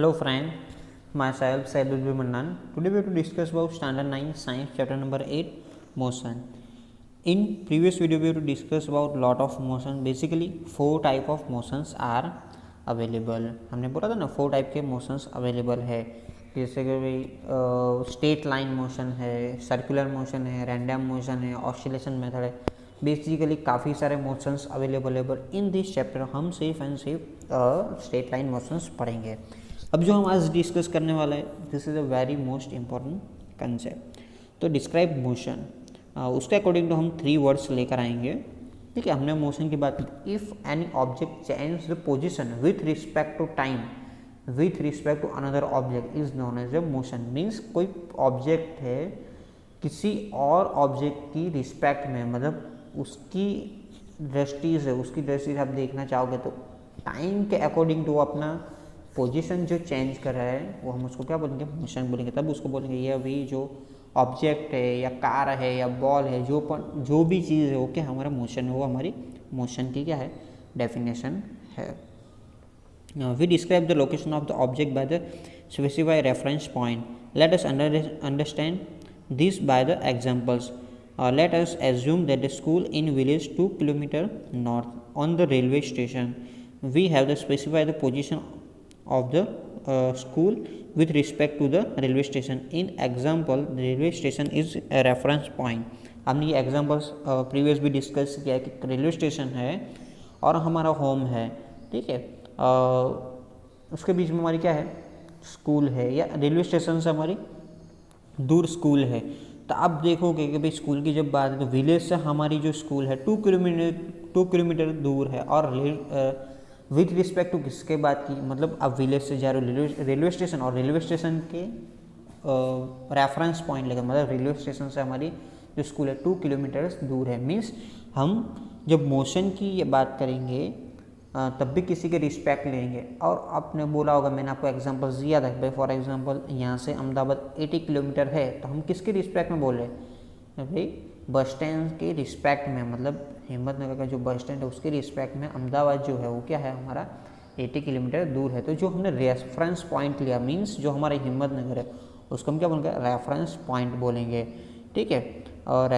Hello friend, myself Saidul B. Mannan. Today we are to discuss about Standard 9 Science Chapter number 8 Motion. In previous video we have to discuss about lot of motion. Basically 4 type of motions are available. हमने बोला था ना 4 type के motions available है, जैसे कि भाई straight line motion है, सर्कुलर मोशन है, रैंडम मोशन है, ऑसिलेशन मेथड है. बेसिकली काफ़ी सारे मोशंस अवेलेबल है, बट इन दिस चैप्टर हम सिर्फ एंड सिर्फ स्ट्रेट लाइन मोशंस पढ़ेंगे. अब जो हम आज डिस्कस करने वाला है, this is a very most important concept. तो डिस्क्राइब मोशन, उसके अकॉर्डिंग तो हम 3 वर्ड्स लेकर आएंगे. ठीक है, हमने मोशन की बात की. If any object change the position with respect to time with respect to another object is known as a motion. Means कोई ऑब्जेक्ट है किसी और ऑब्जेक्ट की रिस्पेक्ट में, मतलब उसकी दृष्टि से, उसकी दृष्टि से आप देखना चाहोगे तो टाइम के अकॉर्डिंग टू अपना पोजीशन जो चेंज कर रहा है वो हम उसको क्या बोलेंगे, मोशन बोलेंगे. तब उसको बोलेंगे ये अभी जो ऑब्जेक्ट है या कार है या बॉल है, जो भी चीज़ है वो क्या हमारा मोशन है, वो हमारी मोशन की क्या है, डेफिनेशन है. We describe the location of the object by the specify reference point. Let us understand this by the examples. Let us assume that the school in village 2 km north on the railway station. We have to specify the position of the school with respect to the railway station. In example, the railway station is a reference point. हमने ये examples previous भी discuss किया है कि railway station है और हमारा home है. ठीक है, उसके बीच में हमारी क्या है, स्कूल है, या रेलवे स्टेशन से हमारी दूर स्कूल है. तो आप देखोगे कि भाई स्कूल की जब बात है तो विलेज से हमारी जो स्कूल है 2 किलोमीटर दूर है. और विथ रिस्पेक्ट टू किसके बात की, मतलब आप विलेज से जा रहे हो रेलवे स्टेशन, और रेलवे स्टेशन के रेफरेंस पॉइंट लेकर, मतलब रेलवे स्टेशन से हमारी जो स्कूल है 2 किलोमीटर दूर है. मीन्स हम जब मोशन की ये बात करेंगे तब भी किसी के रिस्पेक्ट लेंगे. और आपने बोला होगा, मैंने आपको एग्जांपल्स दिया था भाई, फॉर एग्जांपल यहाँ से अहमदाबाद 80 किलोमीटर है, तो हम किसके रिस्पेक्ट में बोल रहे हैं भाई, बस स्टैंड के रिस्पेक्ट में, मतलब हिम्मतनगर का जो बस स्टैंड है उसके रिस्पेक्ट में अहमदाबाद जो है वो क्या है, हमारा 80 किलोमीटर दूर है. तो जो हमने रेफरेंस पॉइंट लिया, मीन्स जो हमारा हिम्मतनगर है उसको हम क्या बोलेंगे, रेफरेंस पॉइंट बोलेंगे. ठीक है, और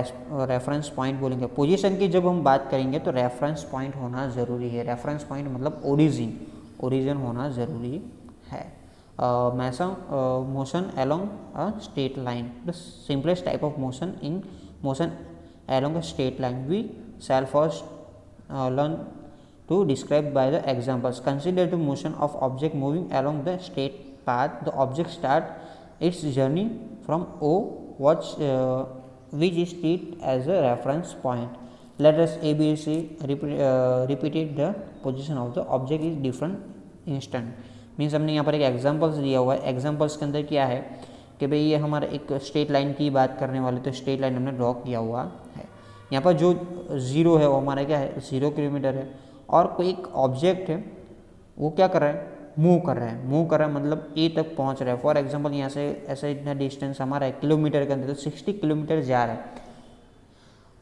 रेफरेंस पॉइंट बोलेंगे. पोजीशन की जब हम बात करेंगे तो रेफरेंस पॉइंट होना ज़रूरी है. रेफरेंस पॉइंट मतलब ओरिजिन होना ज़रूरी है. Motion along a straight line, the simplest type of motion in motion along a straight line. We shall first learn to describe by the examples. Consider the motion of object moving along the straight path. The object start its journey from O, which is treated as a reference point. Let us ABC repeated the position of the object is different instant. Means हमने यहाँ पर एक examples दिया हुआ है. Examples के अंदर क्या है कि भाई ये हमारा एक स्ट्रेट लाइन की बात करने वाले, तो स्ट्रेट लाइन हमने ड्रॉ किया हुआ है. यहाँ पर जो 0 है वो हमारा क्या है, 0 किलोमीटर है. और कोई एक ऑब्जेक्ट है वो क्या कर रहा है, मूव कर रहा है, मतलब ए तक पहुंच रहा है. फॉर एग्जांपल यहाँ से ऐसा इतना डिस्टेंस हमारा है किलोमीटर के अंदर, तो 60 किलोमीटर जा रहा है.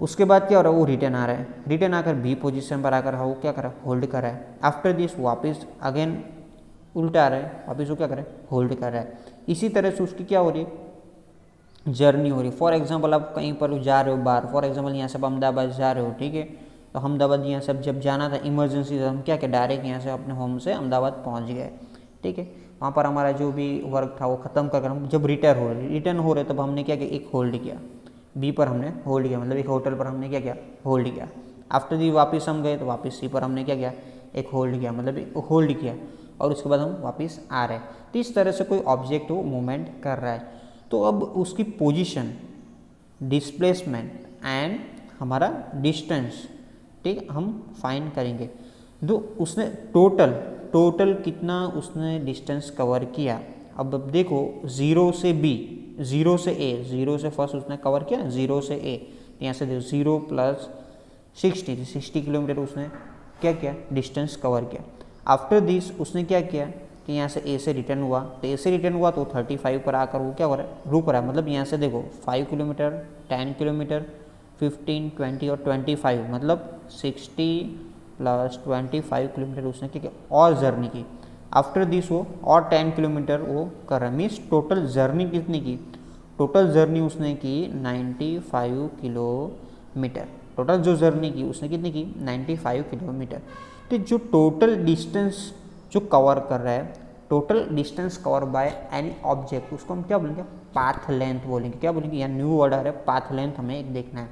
उसके बाद क्या हो रहा है, वो रिटर्न आ रहा है. रिटर्न आकर बी पोजीशन पर आकर वो क्या कर रहा है, होल्ड कर रहा है. आफ्टर दिस वापस अगेन उल्टा आ रहा है, वापस वो क्या कर रहा है, होल्ड कर रहा है. इसी तरह से उसकी क्या हो रही है, जर्नी हो रही है. फॉर एग्जाम्पल आप कहीं पर जा रहे हो बाहर, फॉर एग्जाम्पल यहाँ से आप अहमदाबाद जा रहे हो. ठीक है, तो अहमदाबाद यहाँ से जब जाना था इमरजेंसी से, हम क्या किया, डायरेक्ट यहाँ से अपने होम से अहमदाबाद पहुँच गए. ठीक है, वहाँ पर हमारा जो भी वर्क था वो ख़त्म कर हम जब रिटर्न हो रहे तब हमने क्या किया, एक होल्ड किया. बी पर हमने होल्ड किया, मतलब एक होटल पर हमने क्या किया, होल्ड किया. आफ्टर दी वापस हम गए तो वापस सी पर हमने क्या किया, एक होल्ड किया, मतलब एक होल्ड किया. और उसके बाद हम वापस आ रहे हैं. तो इस तरह से कोई ऑब्जेक्ट वो मूवमेंट कर रहा है. तो अब उसकी पोजिशन, डिस्प्लेसमेंट एंड हमारा डिस्टेंस, ठीक, हम फाइंड करेंगे. तो उसने टोटल कितना उसने डिस्टेंस कवर किया. अब देखो 0 से B, 0 से A, 0 से फर्स्ट उसने कवर किया, 0 से A, यहाँ से देखो 0 प्लस 60 किलोमीटर उसने क्या किया, डिस्टेंस कवर किया. आफ्टर दिस उसने क्या किया कि यहाँ से A से रिटर्न हुआ, तो A से रिटर्न हुआ तो 35 पर आकर वो क्या हो रहा है, रुक रहा है. मतलब यहाँ से देखो 5 किलोमीटर, 10 किलोमीटर, 15, 20 और 25, मतलब 60 प्लस 25 किलोमीटर उसने क्या किया और जर्नी की. आफ्टर दिस वो और 10 किलोमीटर वो कर रहा है, मीन्स टोटल जर्नी कितनी की, टोटल जर्नी उसने की 95 किलोमीटर, टोटल जो जर्नी की उसने कितनी की 95 किलोमीटर। तो जो टोटल डिस्टेंस जो कवर कर रहा है, total distance cover by any object, उसको हम क्या बोलेंगे, पाथ लेंथ बोलेंगे। क्या बोलेंगे, यहाँ न्यू वर्ड आ रहा है पाथ लेंथ, हमें एक देखना है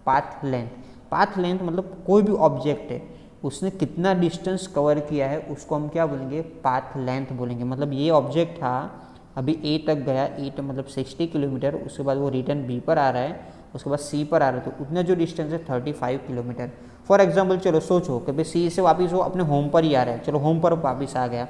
पाथ लेंथ। पाथ लेंथ मतलब कोई भी ऑब्जेक्ट है उसने कितना डिस्टेंस कवर किया है उसको हम क्या बोलेंगे, पाथ लेंथ बोलेंगे। मतलब ये ऑब्जेक्ट था अभी ए तक गया, ए तक मतलब 60 किलोमीटर, उसके बाद वो रिटर्न बी पर आ रहा है, उसके बाद सी पर आ रहा है, तो उतना जो डिस्टेंस है 35 किलोमीटर। फॉर एग्जाम्पल चलो सोचो कि भाई सी से वापस वो अपने होम पर ही आ रहा है, चलो होम पर वापस आ गया,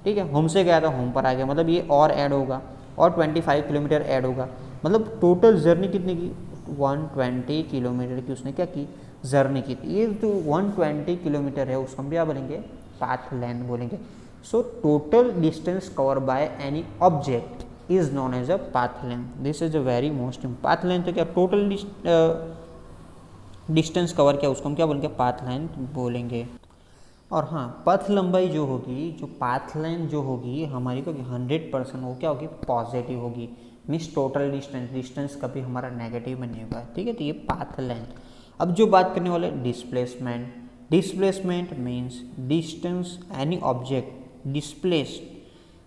ठीक है, होम से गया था होम पर आ गया, मतलब ये और ऐड होगा और 25 किलोमीटर ऐड होगा, मतलब टोटल जर्नी कितने की 120 किलोमीटर की उसने क्या की, जर्नी की। ये जो 120 किलोमीटर है उसको हम क्या बोलेंगे, पाथ लेंथ बोलेंगे। So total distance cover by any object is known as a path length. This is a very most path length तो क्या, टोटल डिस्टेंस कवर किया उसको हम क्या बोलेंगे, पाथ लेंथ बोलेंगे। और हाँ, पथ लंबाई जो होगी, जो पाथ लेंथ जो होगी हमारी को 100% वो क्या होगी, पॉजिटिव होगी। मीन्स टोटल डिस्टेंस कभी हमारा नेगेटिव में नहीं होगा, ठीक है। तो ये पाथ लेंथ। अब जो बात करने वाले displacement, displacement means distance any object displaced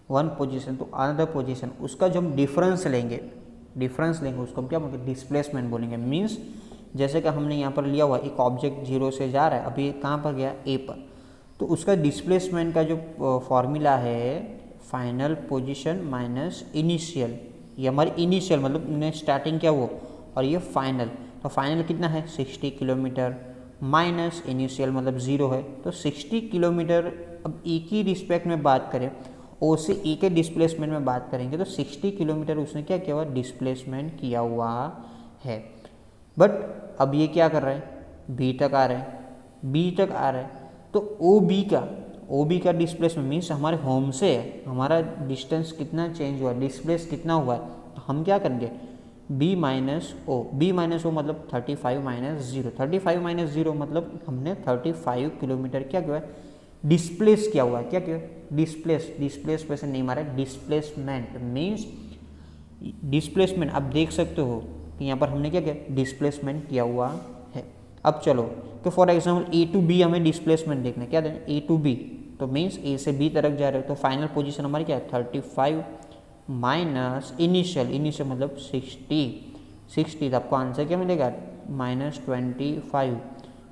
one position to another position, उसका जो हम डिफरेंस लेंगे उसको हम क्या बोलेंगे, डिस्प्लेसमेंट बोलेंगे। मीन्स जैसे कि हमने यहाँ पर लिया हुआ एक ऑब्जेक्ट 0 से जा रहा है, अभी कहाँ पर गया, ए पर, तो उसका डिस्प्लेसमेंट का जो फॉर्मूला है फाइनल पोजीशन माइनस इनिशियल, ये हमारी इनिशियल मतलब ने स्टार्टिंग क्या वो, और ये फाइनल, तो फाइनल कितना है 60 किलोमीटर माइनस इनिशियल मतलब 0 है, तो 60 किलोमीटर। अब ई की रिस्पेक्ट में बात करें, ओ से ई के डिस्प्लेसमेंट में बात करेंगे तो 60 किलोमीटर उसने क्या किया हुआ, डिस्प्लेसमेंट किया हुआ है। बट अब ये क्या कर रहा है, बी तक आ रहा है, बी तक आ रहा है, तो ओ बी का डिस्प्लेसमेंट मीन्स हमारे होम से हमारा डिस्टेंस कितना चेंज हुआ, डिस्प्लेस कितना हुआ है, तो हम क्या करेंगे, बी माइनस ओ मतलब 35 माइनस 0, 35 माइनस 0 मतलब हमने 35 किलोमीटर क्या किया है, डिस्प्लेस किया हुआ है। क्या किया, डिस्प्लेस वैसे नहीं मारा, डिस्प्लेसमेंट मीन्स डिस्प्लेसमेंट। आप देख सकते हो कि यहाँ पर हमने क्या किया, डिस्प्लेसमेंट किया हुआ है। अब चलो तो for example A to B हमें डिस्प्लेसमेंट देखना है, क्या देना, ए टू बी, तो मीन्स ए से बी तरफ जा रहे हो, तो फाइनल पोजीशन हमारी क्या है 35 माइनस इनिशियल मतलब 60, तो आपको आंसर क्या मिलेगा -25,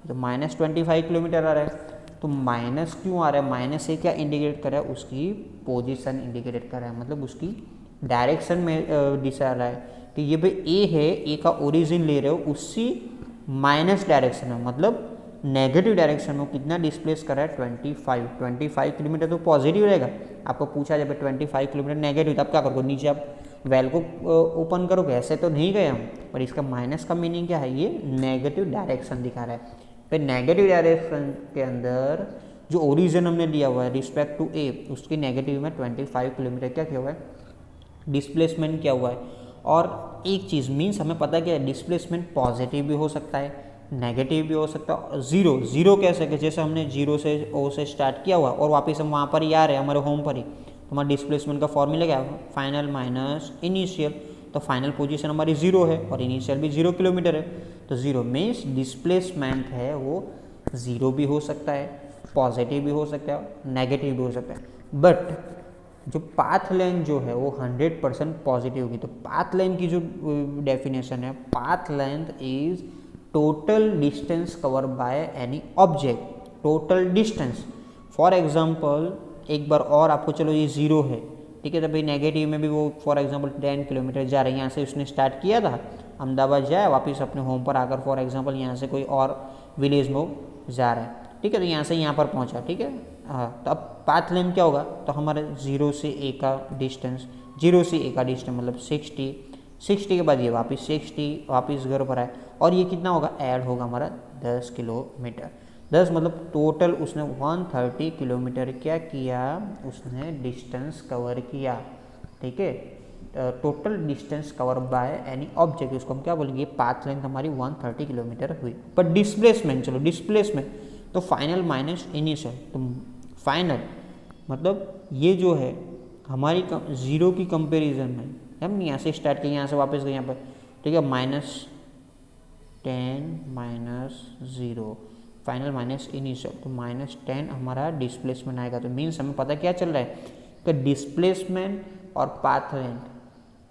तो -25 किलोमीटर आ रहा है। तो माइनस क्यों आ रहा है, माइनस से क्या इंडिकेट कर रहा है, उसकी पोजीशन इंडिकेट कर रहा है, मतलब उसकी डायरेक्शन में दिशा रहा है कि ये भाई ए है, ए का ओरिजिन ले रहे हो उसी माइनस डायरेक्शन में, मतलब नेगेटिव डायरेक्शन में कितना डिस्प्लेस कर रहा है 25 किलोमीटर, तो पॉजिटिव रहेगा। आपको पूछा जब 25 किलोमीटर नेगेटिव, तब क्या करोगे, नीचे आप वेल को ओपन करोगे, ऐसे तो नहीं गए हम, पर इसका माइनस का मीनिंग क्या है, ये नेगेटिव डायरेक्शन दिखा रहा है। फिर नेगेटिव डायरेक्शन के अंदर जो ओरिजिन हमने लिया हुआ है रिस्पेक्ट टू ए, उसकी नेगेटिव में 25 किलोमीटर क्या किया हुआ है, डिस्प्लेसमेंट किया हुआ है। और एक चीज़ मीन्स हमें पता क्या है, डिस्प्लेसमेंट पॉजिटिव भी हो सकता है, नेगेटिव भी हो सकता है, और जीरो कैसे कि जैसे हमने 0 से ओ से स्टार्ट किया हुआ और वापस हम वहाँ पर ही आ रहे हैं हमारे होम पर ही, तो हमारा डिस्प्लेसमेंट का फॉर्मूला क्या है, फाइनल माइनस इनिशियल, तो फाइनल पोजीशन हमारी 0 है और इनिशियल भी 0 किलोमीटर है, तो 0 मीन्स डिस्प्लेसमेंट है वो 0 भी हो सकता है, पॉजिटिव भी हो सकता है, नेगेटिव भी हो सकता है। बट जो पाथ लेंथ जो है वो 100% पॉजिटिव होगी। तो पाथ लेंथ की जो डेफिनेशन है, path length is total distance cover by any object, total distance. For example एक बार और आपको, चलो ये 0 है, ठीक है, तो भाई नेगेटिव में भी वो फॉर एग्जांपल 10 किलोमीटर जा रहे हैं, यहाँ से उसने स्टार्ट किया था, अहमदाबाद जाए, वापस अपने होम पर आकर फॉर एग्जांपल यहाँ से कोई और विलेज में जा रहा है, ठीक है, तो यहाँ से यहाँ पर पहुँचा, ठीक है, हाँ, तो अब पाथ लेंथ क्या होगा, तो हमारे 0 से ए का डिस्टेंस, 0 से ए का डिस्टेंस मतलब 60 के बाद ये वापस 60 वापस घर पर आए, और ये कितना होगा, ऐड होगा हमारा 10 किलोमीटर, 10 मतलब टोटल उसने 130 किलोमीटर क्या किया, उसने डिस्टेंस कवर किया, ठीक है। Total distance cover by any object, उसको हम क्या बोलेंगे, पाथ लेंथ हमारी 130 किलोमीटर हुई। पर डिस्प्लेसमेंट, चलो डिस्प्लेसमेंट तो फाइनल माइनस इनिशियल, तो फाइनल मतलब ये जो है हमारी ज़ीरो की कंपेरिजन में, हम यहाँ से स्टार्ट किए, यहाँ से वापस गए यहाँ पर, ठीक है, -10 -0 फाइनल माइनस इनिशियल, तो -10 हमारा डिस्प्लेसमेंट आएगा। तो मीन्स हमें पता क्या चल रहा है कि डिस्प्लेसमेंट और पाथ लेंथ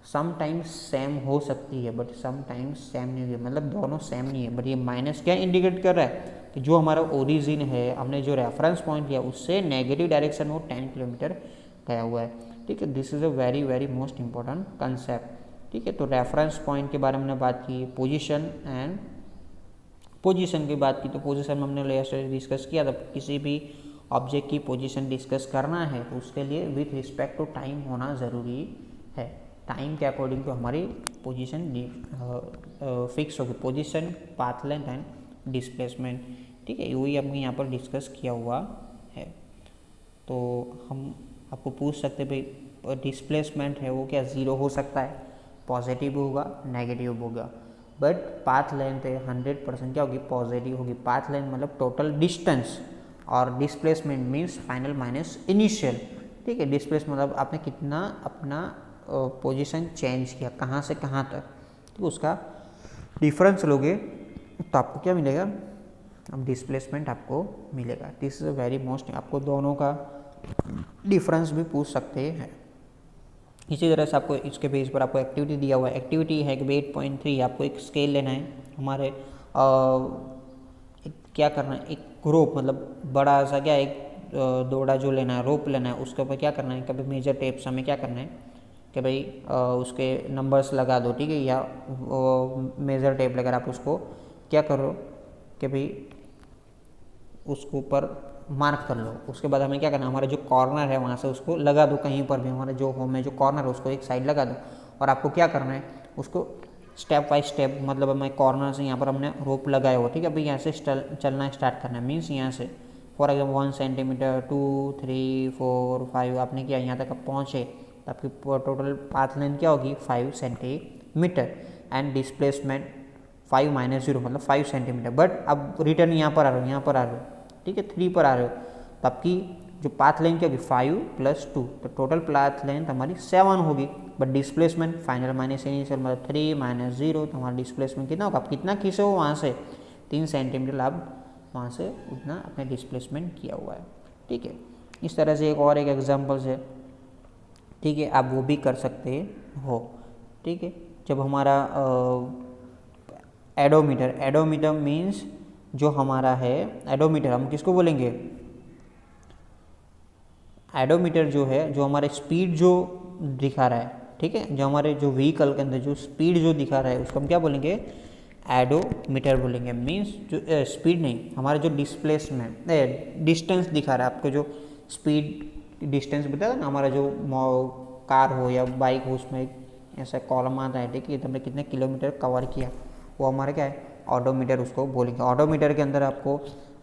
समटाइम्स सेम हो सकती है बट समटाइम्स सेम नहीं होगी, मतलब दोनों सेम नहीं है। बट ये माइनस क्या इंडिकेट कर रहा है कि जो हमारा ओरिजिन है, हमने जो रेफरेंस पॉइंट लिया उससे नेगेटिव डायरेक्शन में 10 किलोमीटर गया हुआ है, ठीक है। This is a very very most important concept, ठीक है। तो रेफरेंस पॉइंट के बारे में हमने बात की, पोजीशन की बात की, तो पोजीशन में हमने डिस्कस किया था, किसी भी ऑब्जेक्ट की पोजीशन डिस्कस करना है तो उसके लिए विथ रिस्पेक्ट टू टाइम होना ज़रूरी है। टाइम के अकॉर्डिंग तो हमारी पोजीशन फिक्स होगी, position, path length and displacement, ठीक है। वही हमने यहाँ पर डिस्कस किया हुआ है। तो हम आपको पूछ सकते भाई डिस्प्लेसमेंट है वो क्या ज़ीरो हो सकता है, पॉजिटिव होगा, नेगेटिव होगा, बट पाथ लेंथ है 100% क्या होगी, पॉजिटिव होगी। पाथ लेंथ मतलब टोटल डिस्टेंस और displacement means final minus initial, ठीक है। डिस्प्लेसमेंट मतलब आपने कितना अपना पोजीशन चेंज किया, कहाँ से कहाँ तक, तो उसका डिफरेंस लोगे तो आपको क्या मिलेगा, अब डिस्प्लेसमेंट आपको मिलेगा। दिस इज़ वेरी मोस्ट, आपको दोनों का डिफरेंस भी पूछ सकते हैं। इसी तरह से आपको इसके बेस पर आपको एक्टिविटी दिया हुआ है, एक्टिविटी है कि 8.3 आपको एक स्केल लेना है, हमारे क्या करना है, एक रोप मतलब बड़ा सा क्या एक दौड़ा जो लेना है, रोप लेना है, उसके ऊपर क्या करना है, कभी मेजर टेप से हमें क्या करना है कि भाई उसके नंबर्स लगा दो, ठीक है, या मेजर टेप लेकर आप उसको क्या करो कि भाई उसको ऊपर मार्क कर लो। उसके बाद हमें क्या करना है, हमारा जो कॉर्नर है वहाँ से उसको लगा दो, कहीं पर भी हमारे जो होम में जो कॉर्नर है उसको एक साइड लगा दो, और आपको क्या करना है उसको स्टेप बाय स्टेप, मतलब हमें कॉर्नर से यहाँ पर हमने रोप लगाया हुआ, ठीक है, अभी यहाँ से चलना स्टार्ट करना है। मीन्स यहाँ से फॉर एग्जाम्पल 1 सेंटीमीटर 2 3 4 5 आपने किया, यहाँ तक आप पहुँचे तो आपकी टोटल पाथ लेंथ क्या होगी 5 सेंटीमीटर एंड डिस्प्लेसमेंट 5 -0 मतलब 5 सेंटीमीटर। बट अब रिटर्न यहाँ पर आ रहे हो, यहाँ पर आ रहे हो, ठीक है, 3 पर आ रहे हो, तो आपकी जो पाथ लेंथ क्या होगी 5 + 2, तो टोटल पाथ लेंथ हमारी 7 होगी। But displacement final minus initial मतलब 3 -0, तो हमारा डिस्प्लेसमेंट कितना होगा, आप कितना खींचे हो वहाँ से 3 सेंटीमीटर, आप वहाँ से उतना अपने डिस्प्लेसमेंट किया हुआ है, ठीक है। इस तरह से एक और एक एग्जाम्पल है, ठीक है, आप वो भी कर सकते हो, ठीक है। जब हमारा एडोमीटर मीन्स जो हमारा है एडोमीटर, हम किसको बोलेंगे, एडोमीटर जो है जो हमारे स्पीड जो दिखा रहा है, ठीक है, जो हमारे जो व्हीकल के अंदर जो स्पीड जो दिखा रहा है उसको हम क्या बोलेंगे, एडोमीटर बोलेंगे। मीन्स जो स्पीड नहीं, हमारा जो डिस्प्लेसमेंट डिस्टेंस दिखा रहा है, आपको जो स्पीड डिस्टेंस बताया ना, हमारा जो कार हो या बाइक हो उसमें ऐसा कॉलम आता है, ठीक है, तो हमने कितने किलोमीटर कवर किया, वो हमारा क्या है ऑडोमीटर उसको बोलेंगे। ऑडोमीटर के अंदर आपको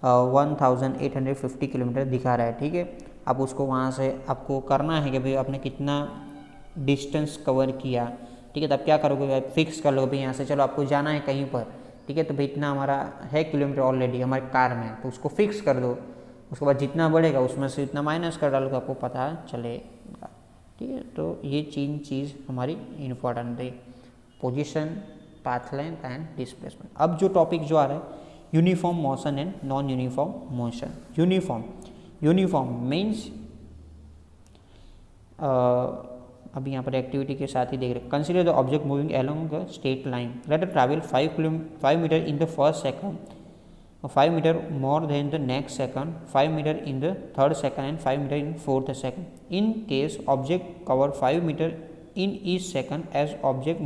1850 किलोमीटर दिखा रहा है, ठीक है। अब उसको वहाँ से आपको करना है कि भाई आपने कितना डिस्टेंस कवर किया, ठीक है, तब क्या करोगे भाई फिक्स कर लो, भाई यहाँ से चलो आपको जाना है कहीं पर, ठीक है, तो भाई इतना हमारा है किलोमीटर ऑलरेडी हमारे कार में, तो उसको फिक्स कर दो। उसके बाद जितना बढ़ेगा उसमें से इतना माइनस कर डालो तो आपको पता चलेगा, ठीक है। तो ये चीज़ हमारी इम्पोर्टेंट है, position, path length and displacement. अब जो टॉपिक जो आ रहा है uniform motion and non uniform motion. Uniform means अभी यहाँ पर एक्टिविटी के साथ ही देख रहे, consider the object moving along the straight line, let it travel 5 metre in the first second, 5 metre more than the next second, 5 meter in the third second and 5 meter in fourth second. In case object cover 5 meter in each second, as object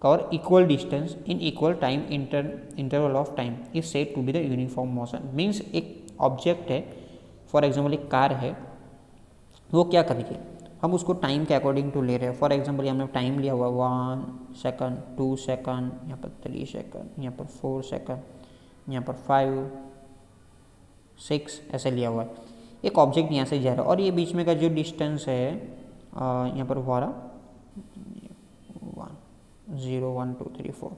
cover equal distance in equal time interval of time is said to be the uniform motion. Means एक object है, for example एक car है, वो क्या करेगी, हम उसको time के अकॉर्डिंग टू ले रहे हैं। फॉर एग्जाम्पल हमने टाइम लिया हुआ 1 सेकंड 2 सेकंड, यहाँ पर 3 सेकंड, यहाँ पर 4 सेकंड, यहाँ पर 5 6 ऐसे लिया हुआ है। एक ऑब्जेक्ट यहाँ से जा रहा है और ये बीच में का जो डिस्टेंस है यहाँ पर हमारा 1 0 1 2 3 4,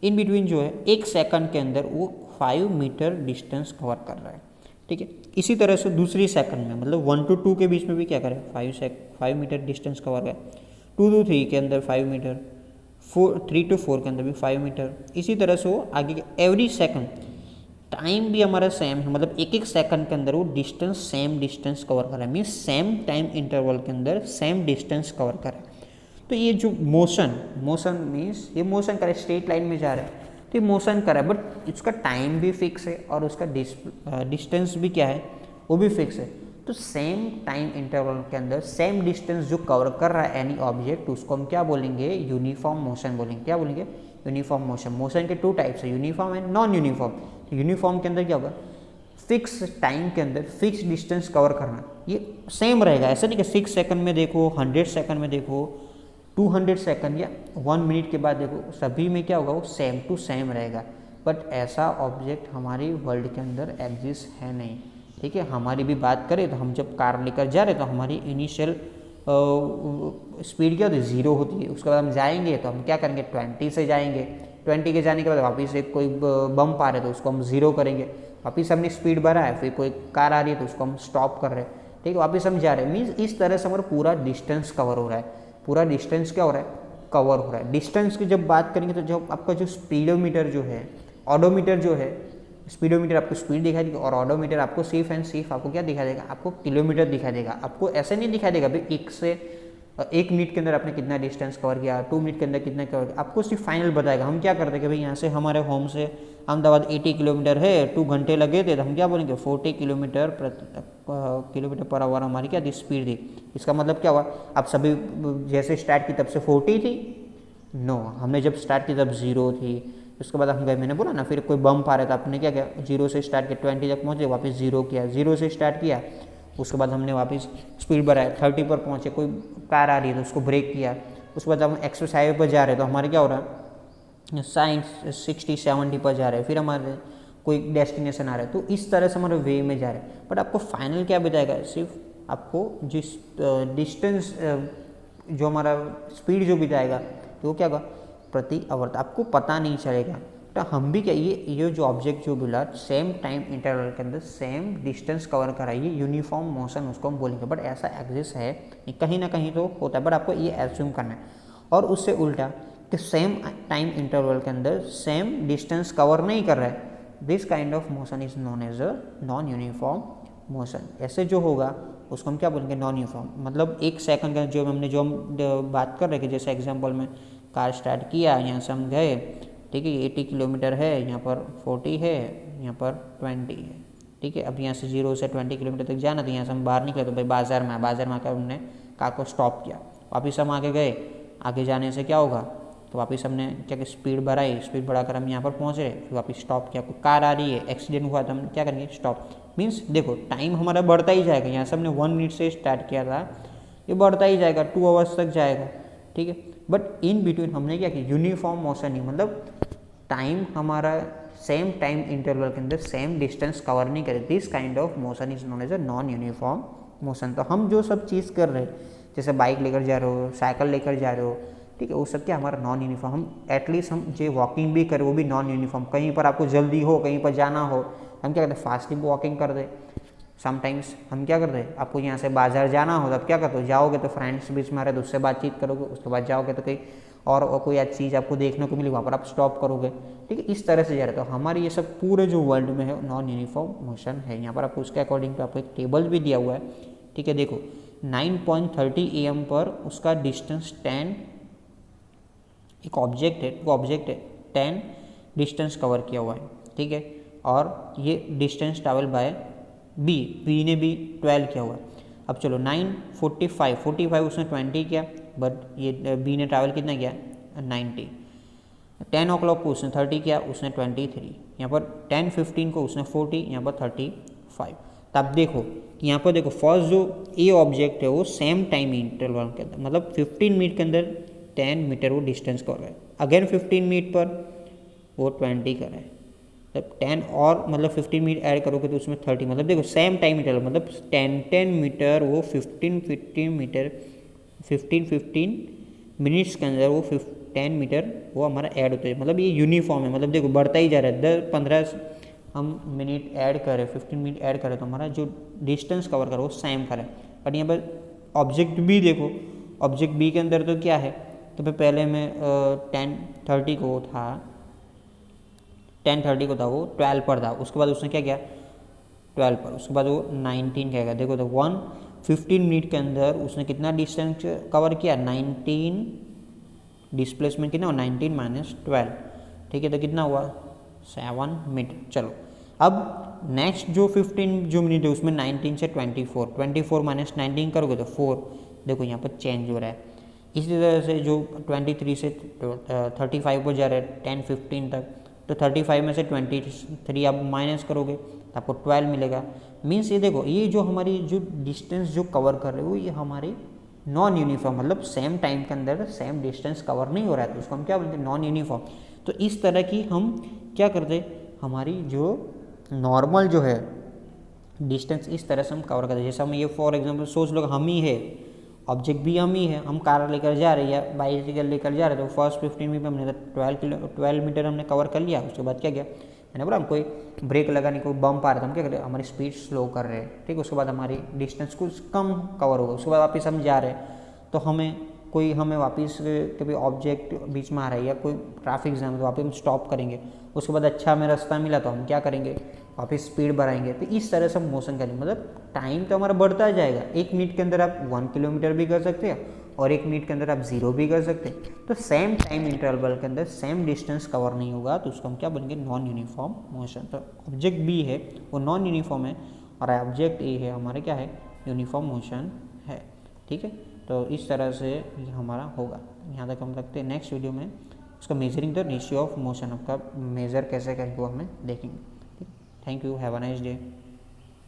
इन बिटवीन जो है 1 सेकंड के अंदर वो 5 मीटर डिस्टेंस कवर कर रहा है, ठीक है। इसी तरह से दूसरी सेकंड में मतलब 1 to 2 के बीच में भी क्या करें, 5 मीटर डिस्टेंस कवर करें, 2 to 3 के अंदर 5 मीटर, 3 to 4 के अंदर भी 5 मीटर। इसी तरह से वो आगे के एवरी सेकंड टाइम भी हमारा सेम है, मतलब एक एक सेकंड के अंदर वो डिस्टेंस सेम डिस्टेंस कवर कर रहा है, मीन्स सेम टाइम इंटरवल के अंदर सेम डिस्टेंस कवर कर रहा है। तो ये जो मोशन मीन्स ये मोशन करे, स्ट्रेट लाइन में जा रहा है तो ये मोशन कर रहा है, बट इसका टाइम भी फिक्स है और उसका डिस्टेंस भी क्या है, वो भी फिक्स है। तो सेम टाइम इंटरवल के अंदर सेम डिस्टेंस जो कवर कर रहा है एनी ऑब्जेक्ट, उसको हम क्या बोलेंगे, यूनिफॉर्म मोशन बोलेंगे। क्या बोलेंगे, यूनिफॉर्म मोशन। मोशन के 2 टाइप्स है, यूनिफॉर्म एंड नॉन यूनिफॉर्म। तो यूनिफॉर्म के अंदर क्या होगा, फिक्स टाइम के अंदर फिक्स डिस्टेंस कवर करना, ये सेम रहेगा। ऐसा नहीं कि 6 सेकंड में देखो, 100 सेकंड में देखो, 200 सेकंड या 1 मिनट के बाद देखो, सभी में क्या होगा, वो सेम टू सेम रहेगा। बट ऐसा ऑब्जेक्ट हमारी वर्ल्ड के अंदर एग्जिस्ट है नहीं, ठीक है। हमारी भी बात करें तो हम जब कार लेकर जा रहे हैं तो हमारी इनिशियल स्पीड क्या होती है, 0 होती है। उसके बाद हम जाएंगे तो हम क्या करेंगे, 20 से जाएंगे। 20 के जाने के बाद वापस एक कोई बम्प आ रहे तो उसको हम 0 करेंगे, वापस हमने स्पीड बढ़ा है, फिर कोई कार आ रही है तो उसको हम स्टॉप कर रहे हैं, ठीक है, वापस हम जा रहे हैं। मीन्स इस तरह से हमारा पूरा डिस्टेंस कवर हो रहा है, पूरा डिस्टेंस क्या हो रहा है, कवर हो रहा है। डिस्टेंस की जब बात करेंगे तो जब आपका जो स्पीडोमीटर जो है, ऑडोमीटर जो है, स्पीडोमीटर आपको स्पीड दिखा देगा और ऑडोमीटर आपको सिर्फ एंड सिर्फ आपको क्या दिखा देगा, आपको किलोमीटर दिखा देगा। आपको ऐसे नहीं दिखा देगा भाई 1 मिनट के अंदर आपने कितना डिस्टेंस कवर किया, 2 मिनट के अंदर कितना कवर किया, आपको सिर्फ फाइनल बताएगा। हम क्या करते हैं कि भाई यहाँ से हमारे होम से अहमदाबाद 80 किलोमीटर है, 2 घंटे लगे थे, तो हम क्या बोलेंगे 40 किलोमीटर पर आवर हमारी क्या थी, स्पीड थी। इसका मतलब क्या हुआ, आप सभी जैसे स्टार्ट की तब से 40 थी, नो, हमने जब स्टार्ट की तब 0 थी। उसके बाद हम गए, मैंने बोला ना, फिर कोई बम्प आ रहा था, आपने क्या किया, 0 से स्टार्ट किया, 20 तक पहुँचे, वापस 0 किया, 0 से स्टार्ट किया, उसके बाद हमने वापस स्पीड बढ़ाया, 30 पर पहुँचे, कोई कार आ रही है तो उसको ब्रेक किया। उसके बाद हम एक्सप्रेस हाईवे पर जा रहे हैं तो हमारे क्या हो रहा है, 60-70 पर जा रहे हैं, फिर हमारे कोई डेस्टिनेशन आ रहा है। तो इस तरह से हमारे वे में जा रहे हैं। बट आपको फाइनल क्या बताएगा, सिर्फ आपको जिस डिस्टेंस जो हमारा स्पीड जो बिताएगा तो वो क्या होगा, प्रति आवर्त, आपको पता नहीं चलेगा। तो हम भी क्या, ये जो ऑब्जेक्ट जो मिला सेम टाइम इंटरवल के अंदर सेम डिस्टेंस कवर कराइए, यूनिफॉर्म मोशन उसको हम बोलेंगे। बट ऐसा एग्जिस्ट है कहीं ना कहीं तो होता है, बट आपको ये एज्यूम करना है। और उससे उल्टा कि सेम टाइम इंटरवल के अंदर सेम डिस्टेंस कवर नहीं कर रहा है, this kind of motion is known as a non uniform motion. ऐसे जो होगा उसको हम क्या बोलेंगे, नॉन यूनिफॉर्म। मतलब 1 सेकंड का जो हम बात कर रहे थे, जैसे एग्जांपल में कार स्टार्ट किया, यहाँ से हम गए, ठीक है, 80 किलोमीटर है, यहाँ पर 40 है, यहाँ पर 20 है, ठीक है। अब यहाँ से 0 से 20 किलोमीटर तक जाना, तो यहाँ से हम बाहर निकले तो भाई बाज़ार में आकर हमने कार को स्टॉप किया, वापस हम आगे गए। आगे जाने से क्या होगा, तो वापस हमने क्या कि स्पीड बढ़ाई, स्पीड बढ़ाकर हम यहाँ पर पहुँच रहे, फिर वापस स्टॉप किया। कोई कार आ रही है, एक्सीडेंट हुआ तो हम क्या करेंगे, स्टॉप। मीन्स देखो टाइम हमारा बढ़ता ही जाएगा। यहाँ से हमने 1 मिनट से स्टार्ट किया था, ये बढ़ता ही जाएगा, 2 आवर्स तक जाएगा, ठीक है। बट इन बिटवीन हमने क्या किया, यूनिफॉर्म मोशन ही, मतलब टाइम हमारा सेम टाइम इंटरवल के अंदर सेम डिस्टेंस कवर नहीं करे, this kind of motion is known as a non uniform motion. तो हम जो सब चीज़ कर रहे हैं, जैसे बाइक लेकर जा रहे हो, साइकिल लेकर जा रहे हो, ठीक है, वो सब क्या हमारा नॉन यूनिफॉर्म। हम एटलीस्ट हम जो वॉकिंग भी करें वो भी नॉन यूनिफॉर्म। कहीं पर आपको जल्दी हो, कहीं पर जाना हो, हम क्या करते हैं, फास्टली वॉकिंग कर दे। समटाइम्स हम क्या करते हैं, आपको यहाँ से बाजार जाना हो तब क्या करते हो, जाओगे तो फ्रेंड्स बीच में आ रहे तो उससे बातचीत करोगे, उसके बाद जाओगे तो कहीं और कोई अच्छी चीज़ आपको देखने को मिली, वहाँ पर आप स्टॉप करोगे, ठीक है। इस तरह से जा रहे तो हमारे ये सब पूरे जो वर्ल्ड में है नॉन यूनिफॉर्म मोशन है। यहाँ पर आपको उसके अकॉर्डिंग तो आपको एक टेबल भी दिया हुआ है, ठीक है। देखो 9.30 AM पर उसका डिस्टेंस 10, एक ऑब्जेक्ट है 10 डिस्टेंस कवर किया हुआ है, ठीक है। और ये डिस्टेंस ट्रैवल बाय बी ने भी 12 किया हुआ है। अब चलो 9:45 उसने 20 किया, बट ये बी ने ट्रैवल कितना किया, 90। 10 o'clock को उसने 30 किया, उसने 23। यहाँ पर 10:15 को उसने 40, यहाँ पर 35। तब देखो यहाँ पर देखो फर्स्ट जो ए ऑब्जेक्ट है वो सेम टाइम इंटरवल के अंदर, मतलब 15 मिनट के अंदर 10 मीटर वो डिस्टेंस कर रहा है। अगेन 15 मिनट पर वो 20 कर रहा है। तब 10 और मतलब 15 मिनट ऐड करोगे तो उसमें 30, मतलब देखो सेम टाइम इंटरवल, मतलब 10 मीटर वो 15 मिनट्स के अंदर वो 10 मीटर वो हमारा ऐड होता है। मतलब ये यूनिफॉर्म है, मतलब देखो बढ़ता ही जा रहा है, 10-15 हम मिनट ऐड करें 15 मिनट ऐड करें तो हमारा जो डिस्टेंस कवर करो वो सेम करें। बट यहाँ पर ऑब्जेक्ट बी देखो, ऑब्जेक्ट बी के अंदर तो क्या है, तो फिर पहले मैं 10:30 को था 10:30 को था वो 12 पर था, उसके बाद उसने क्या किया 12 पर, उसके बाद वो 19 क्या, देखो तो 15 मिनट के अंदर उसने कितना डिस्टेंस कवर किया 19, डिस्प्लेसमेंट कितना 19 माइनस 12, ठीक है, तो कितना हुआ 7 मिनट। चलो अब नेक्स्ट जो 15 जो मिनट है उसमें 19 से 24 माइनस 19 करोगे तो 4, देखो यहाँ पर चेंज हो रहा है। इसी तरह से जो 23 से 35 को जा रहा है 10-15 तक, तो 35 में से 23 आप माइनस करोगे तो आपको 12 मिलेगा। मीन्स ये देखो ये जो हमारी जो डिस्टेंस जो कवर कर रहे हो ये हमारी नॉन यूनिफॉर्म, मतलब सेम टाइम के अंदर सेम डिस्टेंस कवर नहीं हो रहा है, तो उसको हम क्या बोलते हैं नॉन यूनिफॉर्म। तो इस तरह की हम क्या करते, हमारी जो नॉर्मल जो है डिस्टेंस इस तरह से हम कवर करते हैं। जैसे हम ये फॉर एग्जांपल सोच लो हम ही है, ऑब्जेक्ट भी हम ही है, हम कार लेकर जा रहे हैं, बाइसिकल लेकर जा रहे थे, तो फर्स्ट 15 मिनट में हमने 12 मीटर हमने कवर कर लिया। उसके बाद क्या किया मैंने बोला हम कोई ब्रेक लगाने को बम्प आ रहा था, हम क्या कर रहे हैं हमारी स्पीड स्लो कर रहे हैं, ठीक है, उसके बाद हमारी डिस्टेंस कुछ कम कवर होगा। उसके बाद वापस हम जा रहे हैं तो हमें वापस कभी ऑब्जेक्ट बीच में आ रहा है या कोई ट्रैफिक जाम है तो वापस हम स्टॉप करेंगे। उसके बाद अच्छा हमें रास्ता मिला तो हम क्या करेंगे वापस स्पीड बढ़ाएंगे। तो इस तरह से हम मोशन करेंगे, मतलब टाइम तो हमारा बढ़ता जाएगा। 1 मिनट के अंदर आप 1 किलोमीटर भी कर सकते हैं और 1 मिनट के अंदर आप 0 भी कर सकते हैं। तो सेम टाइम इंटरवल के अंदर सेम डिस्टेंस कवर नहीं होगा तो उसको हम क्या बोलेंगे नॉन यूनिफॉर्म मोशन। तो ऑब्जेक्ट बी है वो नॉन यूनिफॉर्म है और ऑब्जेक्ट ए है हमारे क्या है यूनिफॉर्म मोशन है, ठीक है। तो इस तरह से ये हमारा होगा। यहाँ तक हम रखते हैं, नेक्स्ट वीडियो में उसका measuring the ratio of motion आपका मेज़र कैसे करेंगे वो हमें देखेंगे। Thank you, have a nice day.